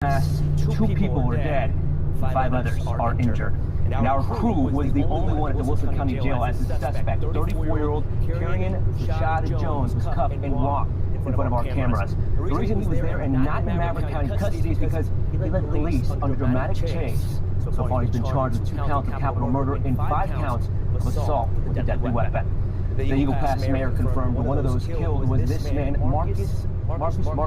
past, two people were dead, 5 others are injured. And our crew was the only one at the Wilson County Jail as the suspect. 34-year-old Kieran Rashad Jones was cuffed and locked in front of our cameras. The reason he was there and not in Maverick County custody is because he led police on a dramatic chase. So far, he's been charged with 2 counts of capital murder and 5 counts of assault with a deadly weapon. The Eagle Pass mayor confirmed one of those killed was this man, Mark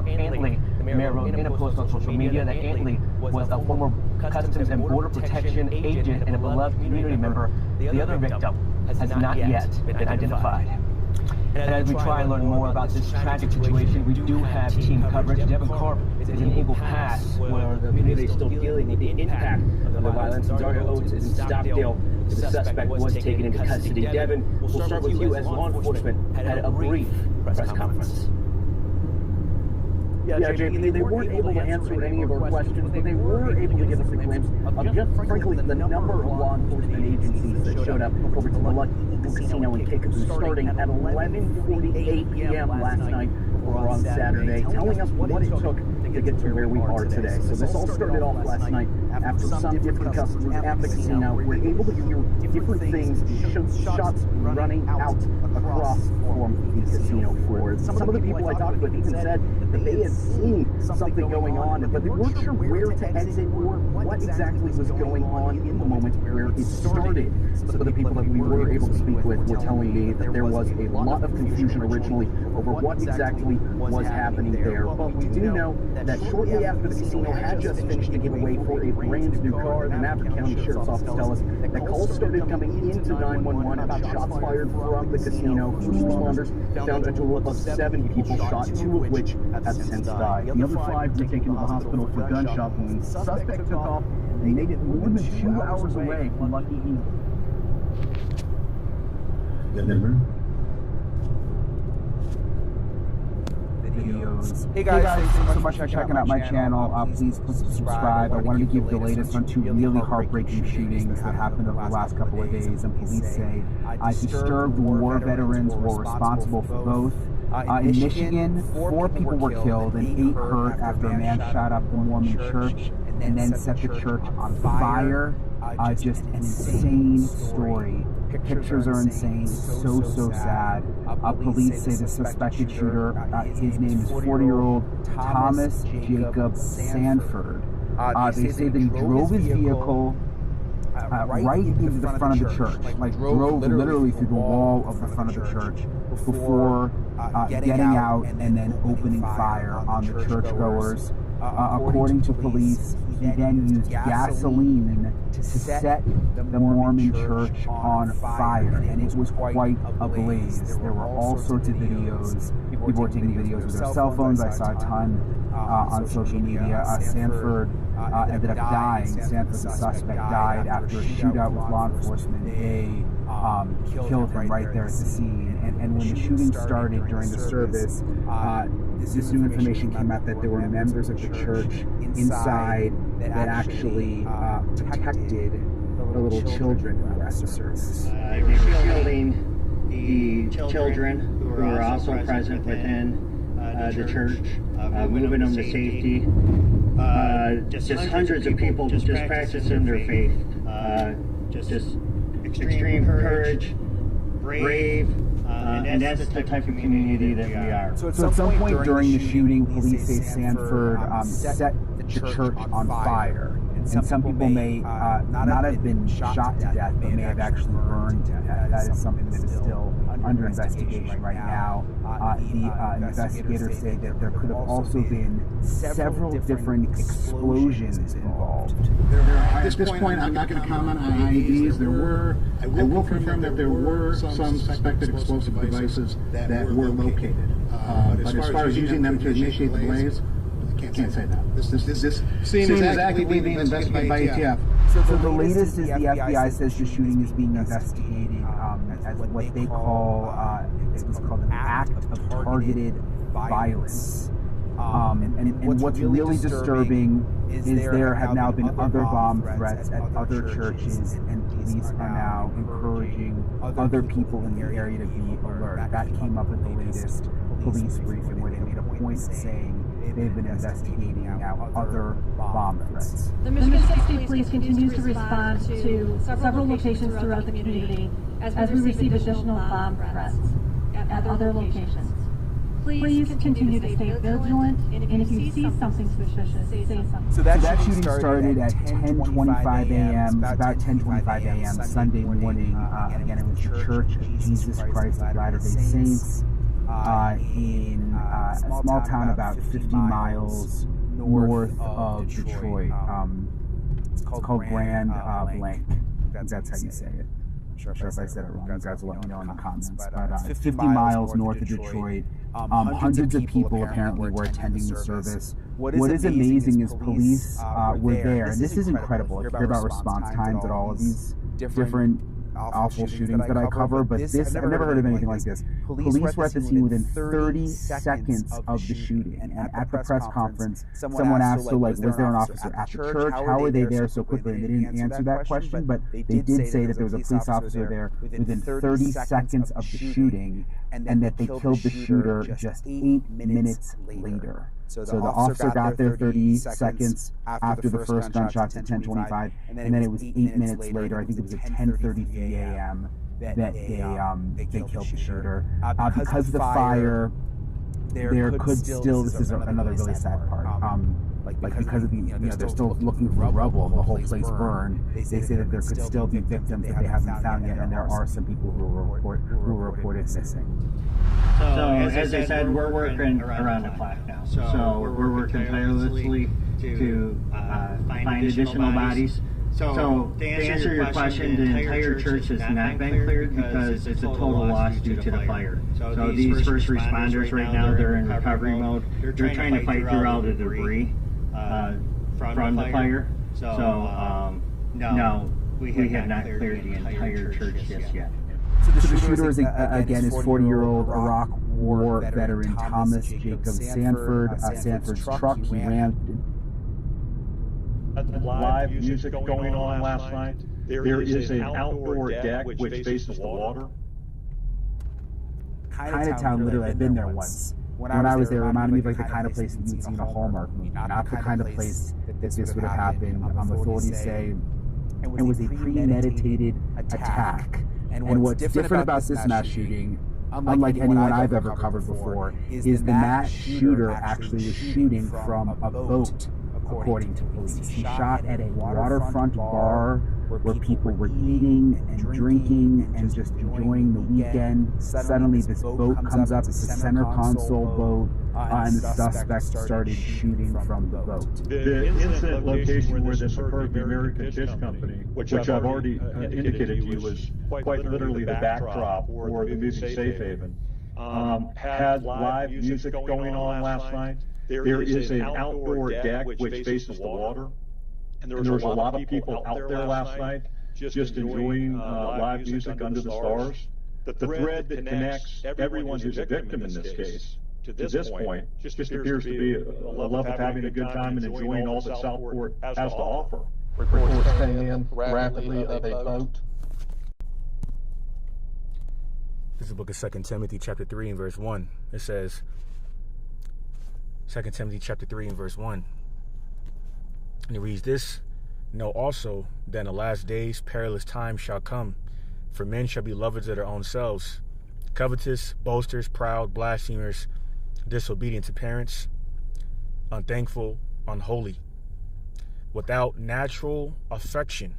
Antley. The mayor wrote in a post on social media that Antley was a former Customs and Border Protection agent and a beloved community member. The other victim has not yet been identified. And as we try and learn more about this tragic situation, we do have team coverage. Devin Karp is in Eagle Pass, where the community is still feeling the impact of the violence. Dario Oates is in Stockdale. The suspect was taken into custody. Devin, we'll start with you as law enforcement had a brief press conference. Yeah, JP, they weren't able to answer any of our questions, but they were able to give us a glimpse of just, frankly, the number of law enforcement agencies that showed up over to the Lucky Eagle Casino in Kickapoo starting at 11:48 p.m. last night or on Saturday, telling us what it took to get to where we are today. So this all started off last night after some different customers at the casino were able to hear different things, shots running out across from the casino floor. Some of the people I talked with even said that they had seen something going on, but they weren't sure where to exit or what exactly was going on in the moment where it started. Some of the people that we were able to speak with were telling me that there was a lot of confusion originally over what exactly was happening there. But we do know that shortly after the casino had just finished a giveaway for a brand new car, the Maverick County Sheriff's Office tells us that calls started coming into 911 about shots fired from the casino. First responders found a total of 7 people shot, 2 of which have since died. The other 5 were taken to the hospital for gunshot wounds. Suspect took off and made it more than 2 hours away from Lucky Eagle. Hey guys, thanks so much for checking out my channel. Please click subscribe. I wanted to give the latest on 2 really heartbreaking shootings that happened over the last couple of days, and police say disturbed war veterans were responsible for both. In Michigan, 4 people were killed and 8 hurt after a man shot up the Mormon church and then set the church on fire. Just an insane story. Pictures are insane, so sad. Police say the suspected shooter, his name is 40-year-old Thomas Jacob Sanford. They say that he drove his vehicle right into the front of the church, like drove literally through the wall of the front of the church before getting out and then opening fire on the churchgoers. According to police, he then used gasoline to set the Mormon church on fire, and it was quite a blaze. There were all sorts of videos. People were taking videos with their cell phones. I saw a ton on social media. Sanford ended up dying. Sanford, the suspect, died after a shootout with law enforcement. They killed him right there at the scene. And when the shooting started during the service, this new information came out that there were members of the church inside that actually protected the little children who were at the service. They were shielding the children who were also present within the church, moving them to safety. Just hundreds of people just practicing their faith. Just extreme courage, brave. And that's the type of community that we are. So at some point during the shooting, police say Sanford set the church on fire. And some people may not have been shot to death, but may have actually burned to death. That is something that is still under investigation right now. The investigators say that there could have also been several different explosions involved. At this point, I'm not going to comment on IEDs. I will confirm that there were some suspected explosive devices that were located. But as far as using them to initiate the blaze, I can't say that. This scene is actively being investigated by ATF. So the latest is the FBI says the shooting is being investigated as what they call, it was called an act of targeted violence. And what's really disturbing is there have now been other bomb threats at other churches, and police are now encouraging other people in the area to be alert. That came up at the latest police briefing where they made a point of saying they've been investigating now other bomb threats. The Michigan State Police continues to respond to several locations throughout the community as we receive additional bomb threats at other locations. Please continue to stay vigilant, and if you see something suspicious, say something. So that shooting started at 10:25 a.m., about 10:25 a.m. Sunday morning. Again, it was the Church of Jesus Christ of Latter-day Saints in a small town about 50 miles north of Detroit. It's called Grand Blanc. That's how you say it. I'm sure if I said it wrong, you guys will let me know in the comments. But 50 miles north of Detroit, hundreds of people apparently were attending the service. What is amazing is police were there, and this is incredible. If you hear about response times at all of these different awful shootings that I cover, but this, I've never heard of anything like this. Police were at the scene within 30 seconds of the shooting, and at the press conference, someone asked, so like, was there an officer at the church? How are they there so quickly? And they didn't answer that question, but they did say that there was a police officer there within 30 seconds of the shooting, and that they killed the shooter just 8 minutes later. So the officer got there 30 seconds after the first gunshots at 10:25, and then it was 8 minutes later, I think it was at 10:33 a.m. that they killed the shooter. Because of the fire, there could still, this is another really sad part, like because of the, they're still looking for rubble, the whole place burned. They say that there could still be victims that they haven't found yet, and there are some people who were reported missing. So as I said, we're working around the clock now. So we're working tirelessly to find additional bodies. So to answer your question, the entire church has not been cleared because it's a total loss due to the fire. So these first responders right now, they're in recovery mode. They're trying to fight through all the debris from the fire. So no, we have not cleared the entire church just yet. So the shooter is, again, is 40-year-old Iraq War veteran Thomas Jacob Sanford. Sanford's truck, he ran. Live music going on last night. There is an outdoor deck which faces the water. Chinatown, literally, I've been there once. When I was there, it reminded me of like the kind of place that you'd see in a Hallmark movie, not the kind of place that this would have happened. Authorities say it was a premeditated attack. And what's different about this mass shooting, unlike anyone I've ever covered before, is the mass shooter actually was shooting from a boat, according to police. He shot at a waterfront bar where people were eating and drinking and just enjoying the weekend. Suddenly this boat comes up, it's a center console boat, and the suspect started shooting from the boat. The incident location where this occurred, the American Fish Company, which I've already indicated to you, was quite literally the backdrop for the movie Safe Haven, had live music going on last night. There is an outdoor deck which faces the water, and there was a lot of people out there last night just enjoying live music under the stars. The thread that connects everyone who's a victim in this case to this point just appears to be a love of having a good time and enjoying all that Southport has to offer. Reports came in rapidly of a boat. This is the book of 2 Timothy chapter 3 and verse 1. It says, 2 Timothy chapter 3 and verse 1. And it reads this, know also that in the last days perilous times shall come, for men shall be lovers of their own selves, covetous, boasters, proud, blasphemers, disobedient to parents, unthankful, unholy, without natural affection,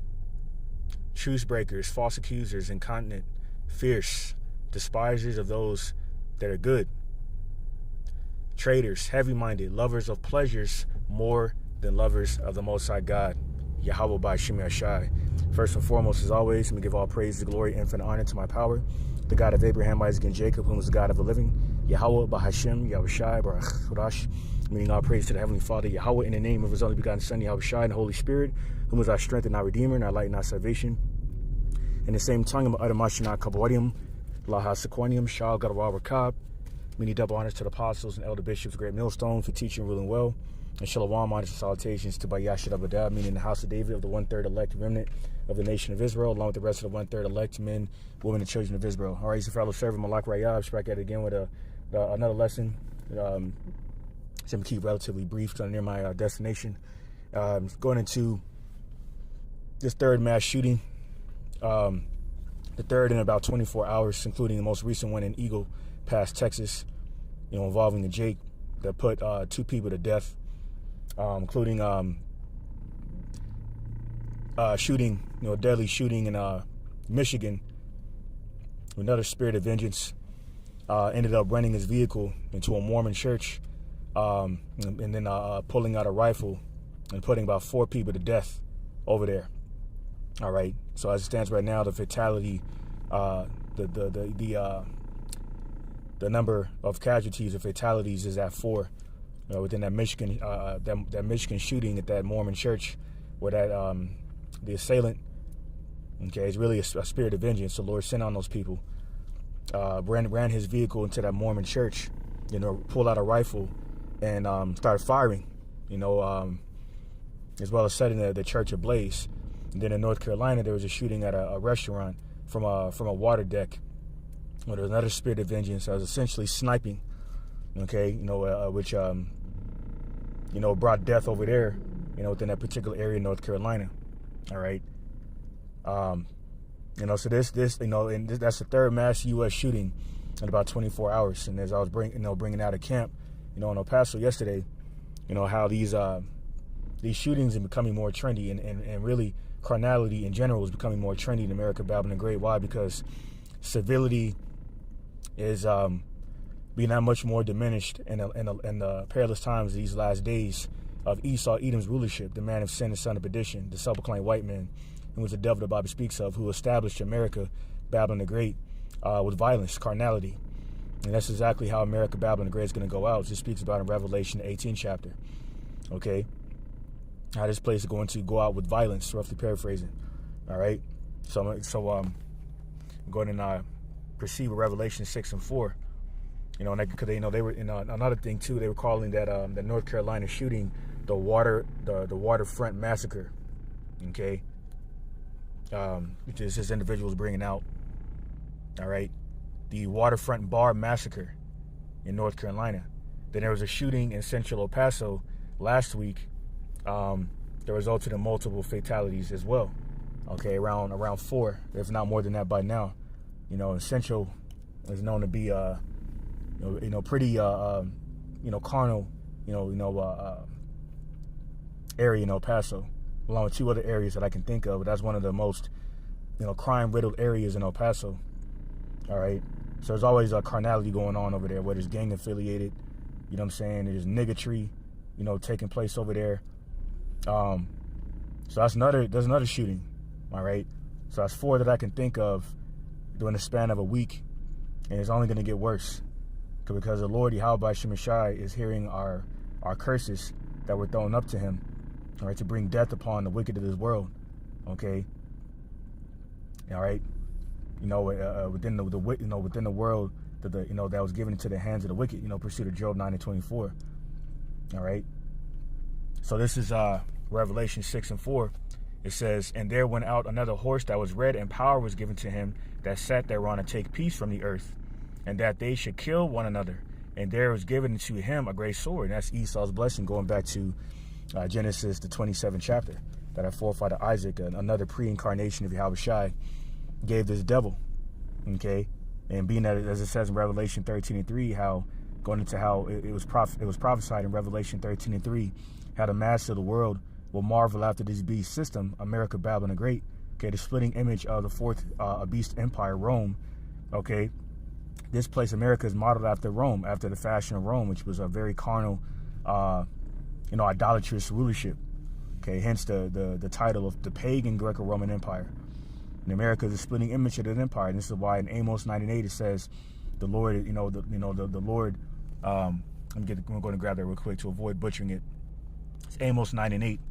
truce breakers, false accusers, incontinent, fierce, despisers of those that are good, traitors, heavy-minded, lovers of pleasures more than lovers of the Most High God, Yahweh by Shem Yashai. First and foremost, as always, let me give all praise, the glory, infinite honor to my power, the God of Abraham, Isaac, and Jacob, whom is the God of the living, Yahweh by Hashem, Yahushai, Baruch Chodash, meaning all praise to the Heavenly Father, Yahweh, in the name of His only begotten Son, Yahushai, and the Holy Spirit, whom is our strength and our Redeemer, and our light and our salvation. In the same tongue, I'm utter Mashinah Kabawadium, Laha Sequanium, Shal Gadawar Rakab, many double honors to the apostles and elder bishops, great millstone, for teaching and ruling well. And Shalom, honors and salutations to Bayashid Abadab, meaning the house of David, of the 1/3 elect remnant of the nation of Israel, along with the rest of the 1/3 elect men, women, and children of Israel. All right, he's a fellow servant, Malak Rayab, back at it again with another lesson So I'm going to keep relatively brief near my destination. Going into this third mass shooting, the third in about 24 hours, including the most recent one in Eagle Pass, Texas, involving a Jake that put 2 people to death, including shooting, a deadly shooting in Michigan. Another spirit of vengeance ended up running his vehicle into a Mormon church, and then pulling out a rifle and putting about 4 people to death over there. All right. So as it stands right now, the fatality, the number of casualties or fatalities is at 4 within that Michigan that Michigan shooting at that Mormon church, where that the assailant, is really a spirit of vengeance. The Lord sent on those people. Ran his vehicle into that Mormon church, pulled out a rifle and started firing, as well as setting the church ablaze. And then in North Carolina, there was a shooting at a restaurant from a water deck, where there was another spirit of vengeance. I was essentially sniping, which brought death over there, within that particular area in North Carolina. All right. So this, and that's the third mass U.S. shooting in about 24 hours. And as I was bringing out of camp, in El Paso yesterday, how these shootings are becoming more trendy, and really carnality in general is becoming more trendy in America, Babylon the Great. Why? Because civility is being that much more diminished in the perilous times of these last days of Esau, Edom's rulership, the man of sin and son of perdition, the self-proclaimed white man, who was the devil the Bible speaks of, who established America, Babylon the Great, with violence, carnality. And that's exactly how America, Babylon the Great is going to go out. It speaks about in Revelation 18 chapter. Okay? How this place is going to go out with violence, roughly paraphrasing. All right? So I'm going to proceed with Revelation 6 and 4. Because they were in another thing too. They were calling that the North Carolina shooting the waterfront massacre. Okay? Which is this individual is bringing out. All right, the waterfront bar massacre in North Carolina. Then there was a shooting in central El Paso last week. That resulted in multiple fatalities as well. Okay, around 4, if not more than that by now. And Central is known to be pretty carnal area in El Paso, along with 2 other areas that I can think of. But that's one of the most, crime-riddled areas in El Paso. All right? So there's always a carnality going on over there, whether it's gang-affiliated, There's niggatry, taking place over there. So there's another shooting, all right? So that's 4 that I can think of during the span of a week, and it's only going to get worse. Because the Lord, Yahweh Shemashai, is hearing our curses that were thrown up to him, all right, to bring death upon the wicked of this world, okay? All right, within the world that was given into the hands of the wicked, pursuit of Job 9 and 24. All right. So this is Revelation 6 and 4. It says, "And there went out another horse that was red, and power was given to him that sat thereon to take peace from the earth, and that they should kill one another. And there was given to him a great sword." And that's Esau's blessing, going back to Genesis, the 27th chapter, that our forefather Isaac, another pre-incarnation of Yahweh Shai, gave this devil. Okay, and being that, as it says in Revelation 13 and 3, how going into how it was prophesied in Revelation 13 and 3, how the master of the world will marvel after this beast system, America, Babylon the Great. Okay, the splitting image of the 4th beast empire, Rome. Okay, this place, America, is modeled after Rome, after the fashion of Rome, which was a very carnal, idolatrous rulership. Okay, hence the title of the pagan Greco-Roman Empire. And America is a splitting image of that empire, and this is why in Amos 9:8 it says, "The Lord, the Lord." I'm going to grab that real quick to avoid butchering it. It's Amos 9:8,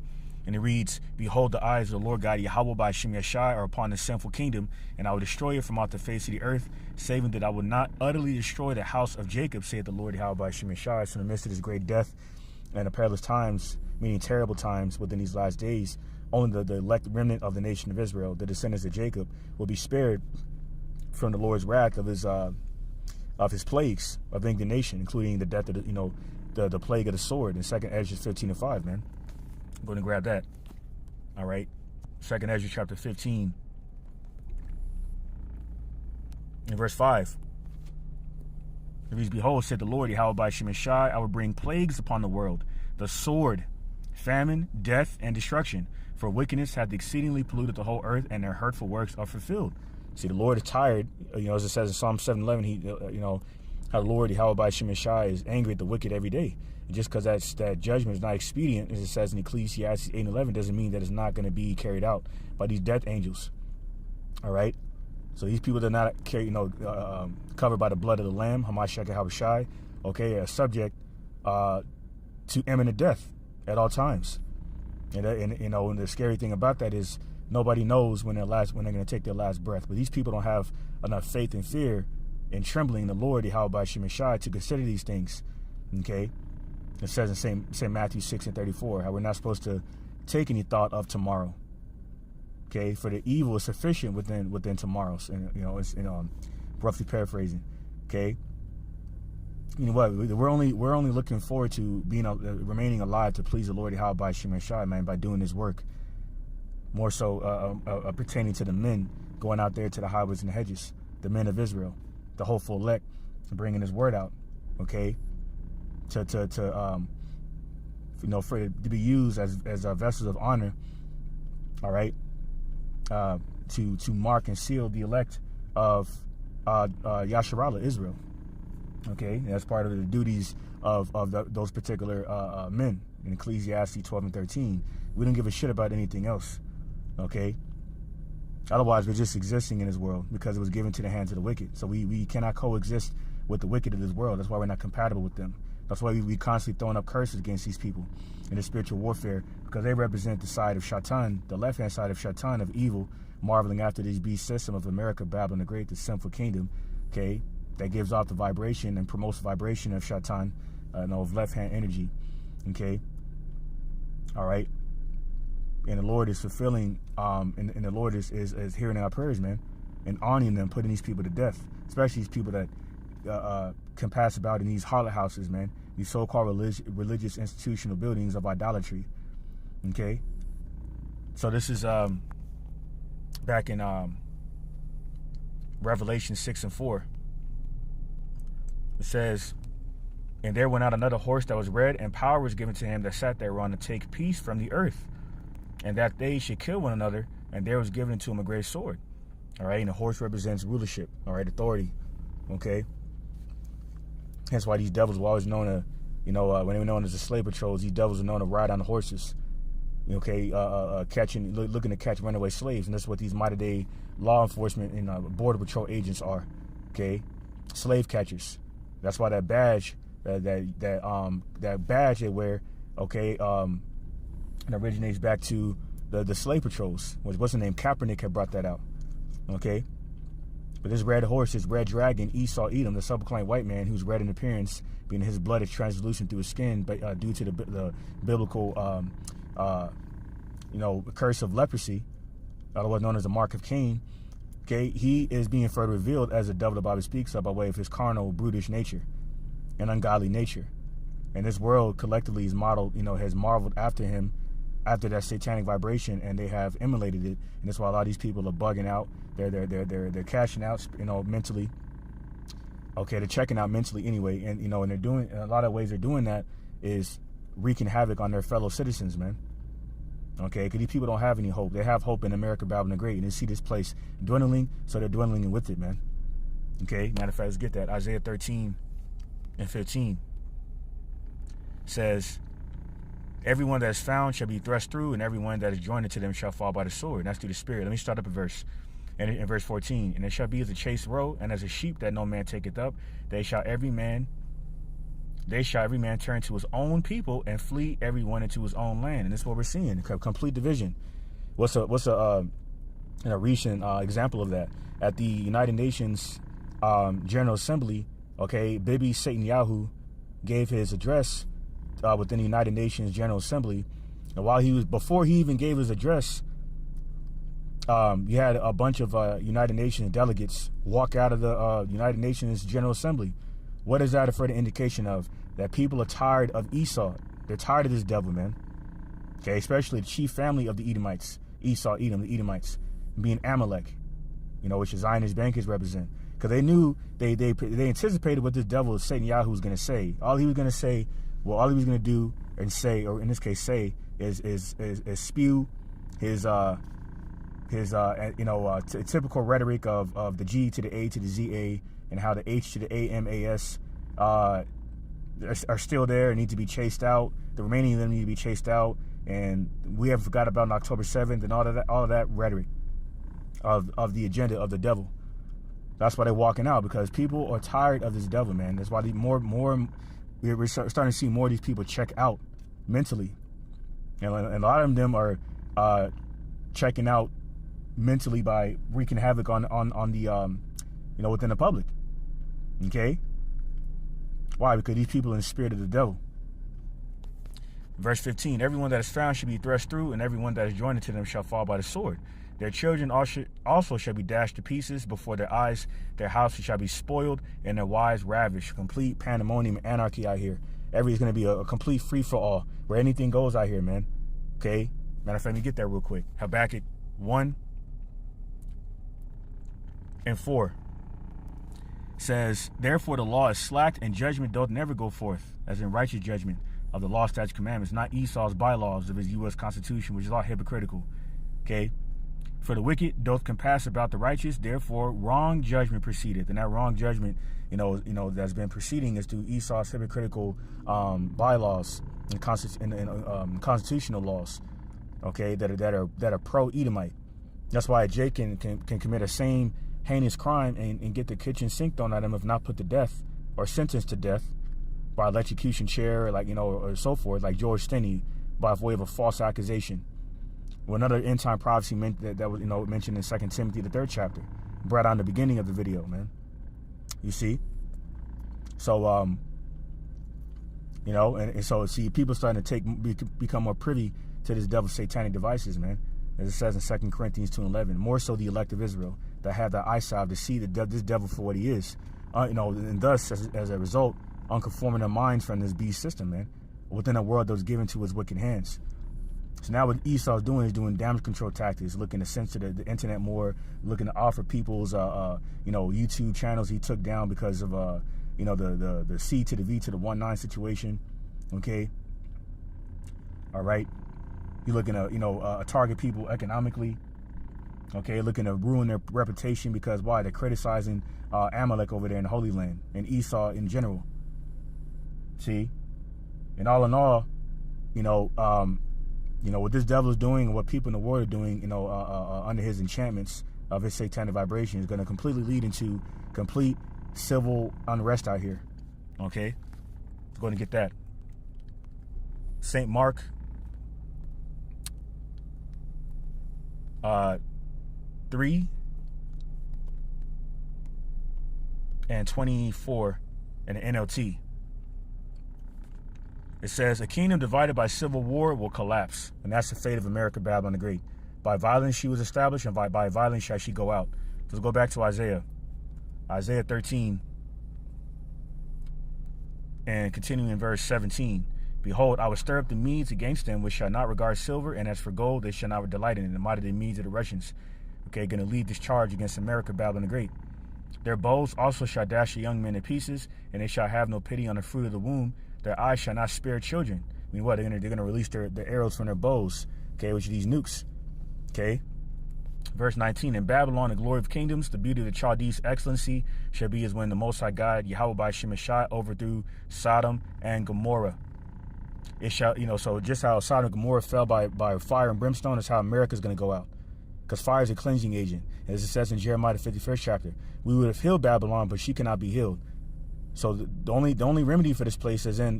and it reads, "Behold, the eyes of the Lord God Yahweh by Shem Yashai are upon the sinful kingdom, and I will destroy it from out the face of the earth, saving that I will not utterly destroy the house of Jacob, saith the Lord Yahweh by Shem Yashai." So in the midst of this great death and the perilous times, meaning terrible times within these last days, only the elect remnant of the nation of Israel, the descendants of Jacob, will be spared from the Lord's wrath of his plagues of indignation, including the death of the plague of the sword in 2nd Ezra 15:5, man. I'm going to grab that. All right. 2nd Ezra chapter 15 in verse 5. It reads, behold, said the Lord, Yahweh by Shemeshai, I will bring plagues upon the world, the sword, famine, death, and destruction. For wickedness hath exceedingly polluted the whole earth, and their hurtful works are fulfilled. See, the Lord is tired, as it says in Psalm 7:11, he, how the Lord, Yahweh by Shemeshai, is angry at the wicked every day. And just because that judgment is not expedient, as it says in Ecclesiastes 8:11, doesn't mean that it's not going to be carried out by these death angels. All right? So these people that are not covered by the blood of the Lamb, Hamashiach Yahushai, okay, are subject to imminent death at all times. And the scary thing about that is nobody knows when they're going to take their last breath. But these people don't have enough faith and fear and trembling in the Lord, Yahweh Shemeshai, to consider these things. Okay, it says in St. Matthew 6:34 how we're not supposed to take any thought of tomorrow. Okay, for the evil is sufficient within tomorrows, and it's roughly paraphrasing. Okay, you know what? We're only looking forward to being remaining alive to please the Lord Yahweh by Shemeshai, man, by doing His work. More so pertaining to the men going out there to the highways and the hedges, the men of Israel, the hopeful elect, bringing His word out. Okay, for it to be used as vessels of honor. All right. To mark and seal the elect of Yasharallah, Israel. Okay, that's part of the duties of those particular men in Ecclesiastes 12 and 13. We don't give a shit about anything else. Okay, otherwise we're just existing in this world because it was given to the hands of the wicked. So we cannot coexist with the wicked of this world. That's why we're not compatible with them. That's why we constantly throwing up curses against these people in the spiritual warfare, because they represent the side of Shaitan, the left-hand side of Shaitan, of evil, marveling after this beast system of America, Babylon the Great, the sinful kingdom, okay, that gives off the vibration and promotes the vibration of Shaitan, of left-hand energy, okay, all right, and the Lord is fulfilling, and the Lord is hearing our prayers, man, and honoring them, putting these people to death, especially these people that can pass about in these harlot houses, man, these so-called religious institutional buildings of idolatry. Okay, so this is back in Revelation 6:4. It says, and there went out another horse that was red, and power was given to him that sat thereon to take peace from the earth, and that they should kill one another, and there was given to him a great sword. All right, and the horse represents rulership, all right, authority. Okay, hence why these devils were always known to, when they were known as the slave patrols, these devils were known to ride on the horses. Okay, looking to catch runaway slaves, and that's what these modern day law enforcement and border patrol agents are. Okay, slave catchers. That's why that badge, that badge they wear, okay, it originates back to the slave patrols. What's the name? Kaepernick had brought that out. Okay. But this red horse, this red dragon, Esau Edom, the self-proclaimed white man who's red in appearance, being his blood is translucent through his skin, but due to the biblical, curse of leprosy, otherwise known as the mark of Cain. Okay, he is being further revealed as the devil the Bible speaks of by way of his carnal, brutish nature and ungodly nature. And this world collectively is modeled, has marveled after him, after that satanic vibration, and they have emulated it. And that's why a lot of these people are bugging out. They're cashing out, mentally. Okay, they're checking out mentally anyway, and and they're doing, in a lot of ways they're doing that is wreaking havoc on their fellow citizens, man. Okay, because these people don't have any hope. They have hope in America, Babylon the Great, and they see this place dwindling, so they're dwindling with it, man. Okay, matter of fact, let's get that. Isaiah 13 and 15 says, everyone that is found shall be thrust through, and everyone that is joined to them shall fall by the sword. And that's through the Spirit. Let me start up at verse 14. And it shall be as a chased roe, and as a sheep that no man taketh up, they shall every man turn to his own people, and flee every one into his own land. And this is what we're seeing, complete division. What's a recent example of that? At the United Nations General Assembly, okay, Bibi Netanyahu gave his address within the United Nations General Assembly, and before he even gave his address, you had a bunch of United Nations delegates walk out of the United Nations General Assembly. What is that a further indication of? that people are tired of Esau. They're tired of this devil, man. Okay, especially the chief family of the Edomites, Esau, Edom, the Edomites, being Amalek, you know, which the Zionist bankers represent. Because they knew, they anticipated what this devil, Satan Yahoo, was going to say. All he was going to say, well, all he was going to do and say, or in this case say, is spew his typical rhetoric of the G to the A to the ZA, and how the H to the AMAS are still there and need to be chased out. The remaining of them need to be chased out, and we haven't forgot about on October 7th and all of that rhetoric of the agenda of the devil. That's why they're walking out, because people are tired of this devil, man. That's why we're starting to see more of these people check out mentally, and a lot of them are checking out mentally by wreaking havoc on the within the public. Okay, why? Because these people are in the spirit of the devil. Verse 15: everyone that is found shall be thrust through, and everyone that is joined to them shall fall by the sword. Their children also shall be dashed to pieces before their eyes. Their houses shall be spoiled, and their wives ravished. Complete pandemonium, anarchy out here. It's going to be a complete free-for-all, where anything goes out here, man. Okay? Matter of fact, let me get that real quick. Habakkuk 1:4 says, therefore the law is slacked, and judgment doth never go forth, as in righteous judgment of the law, statutes, commandments, not Esau's bylaws of his U.S. Constitution, which is all hypocritical. Okay? For the wicked doth compass about the righteous, therefore wrong judgment proceedeth. And that wrong judgment, that's been proceeding is through Esau's hypocritical bylaws and constitutional laws, okay, that are pro-Edomite. That's why Jake can commit a same heinous crime and get the kitchen sink thrown at him, if not put to death or sentenced to death by electrocution chair, or so forth, like George Stinney, by way of a false accusation. Well, another end time prophecy that was mentioned in 2 Timothy, the 3rd chapter, brought on the beginning of the video, man. You see? So and so see, people starting to become more privy to this devil's satanic devices, man. As it says in 2 Corinthians 2:11, more so the elect of Israel that have the eyesight to see this devil for what he is, and thus as a result, unconforming their minds from this beast system, man, within a world that was given to his wicked hands. So now what Esau's doing is doing damage control tactics, looking to censor the internet more, looking to offer people's YouTube channels he took down because of the C to the V to the 1-9 situation. Okay, all right. You're looking to target people economically. Okay, looking to ruin their reputation because why? They're criticizing Amalek over there in the Holy Land and Esau in general. See, and all in all, what this devil is doing and what people in the world are doing, under his enchantments of his satanic vibration is going to completely lead into complete civil unrest out here. Okay? Going to get that. St. Mark 3 and 24 in the NLT. It says, a kingdom divided by civil war will collapse. And that's the fate of America, Babylon the Great. By violence she was established, and by violence shall she go out. So let's go back to Isaiah. Isaiah 13. And continuing in verse 17. Behold, I will stir up the Medes against them, which shall not regard silver, and as for gold, they shall not delight in it. The might of the Medes of the Russians. Okay, going to lead this charge against America, Babylon the Great. Their bows also shall dash the young men in pieces, and they shall have no pity on the fruit of the womb. Their eyes shall not spare children. I mean, what? They're gonna release their arrows from their bows, okay, which are these nukes, okay? Verse 19, in Babylon, the glory of kingdoms, the beauty of the Chaldees' excellency shall be as when the Most High God, Yahweh by Shemeshai, overthrew Sodom and Gomorrah. It shall, so just how Sodom and Gomorrah fell by fire and brimstone is how America's going to go out. Because fire is a cleansing agent. As it says in Jeremiah, the 51st chapter, we would have healed Babylon, but she cannot be healed. So the only remedy for this place is in,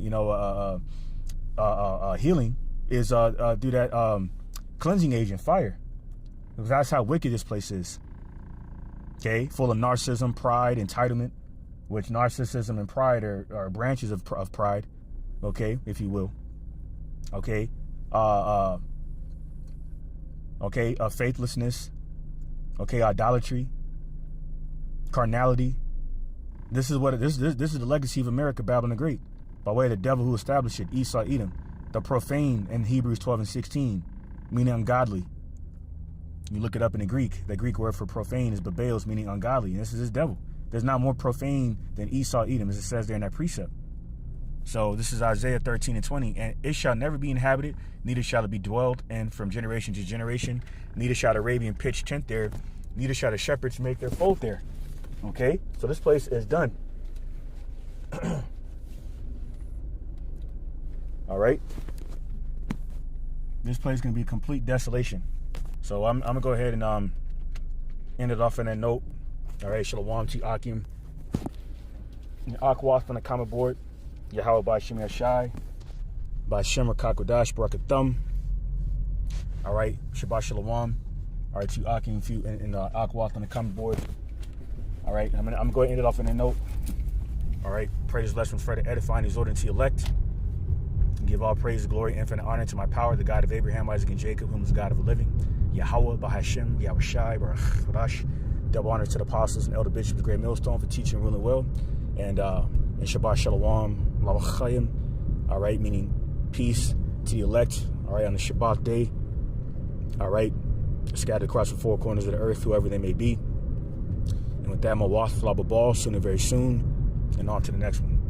healing is through that cleansing agent, fire. Because that's how wicked this place is. Okay, full of narcissism, pride, entitlement, which narcissism and pride are branches of pride. Okay, if you will. Okay, faithlessness. Okay, idolatry, carnality. This is the legacy of America, Babylon the Great. by way of the devil who established it, Esau, Edom. The profane in Hebrews 12 and 16, meaning ungodly. You look it up in the Greek. The Greek word for profane is babeos, meaning ungodly. And this is his devil. There's not more profane than Esau, Edom, as it says there in that precept. So this is Isaiah 13 and 20. And it shall never be inhabited, neither shall it be dwelled in from generation to generation. Neither shall the Arabian pitch tent there, neither shall the shepherds make their fold there. Okay? So this place is done. All right? This place is going to be a complete desolation. So I'm going to go ahead and end it off on that note. All right, Shalom to Akim. Akwath on the comment board. Yahweh by Shem Yashai. By Shem Rakakodash Barakathum. All right, Shabbat Shalom. All right, to Akim and Akwath on the comment board. All right, I'm going to go ahead and end it off on that note. All right, praise, blessing, Fred, edifying, exhorting to elect. And give all praise, glory, infinite honor to my power, the God of Abraham, Isaac, and Jacob, whom is the God of the living. Yahweh, Bahashem, Yahweh Shai, Baruch Chodash. Double honor to the apostles and elder bishops, Great Millstone, for teaching and ruling well. And Shabbat Shalom, Lavachayim. All right, meaning peace to the elect. All right, on the Shabbat day. All right, scattered across the four corners of the earth, whoever they may be. And with that, Mawath Flababal, soon and very soon. And on to the next one.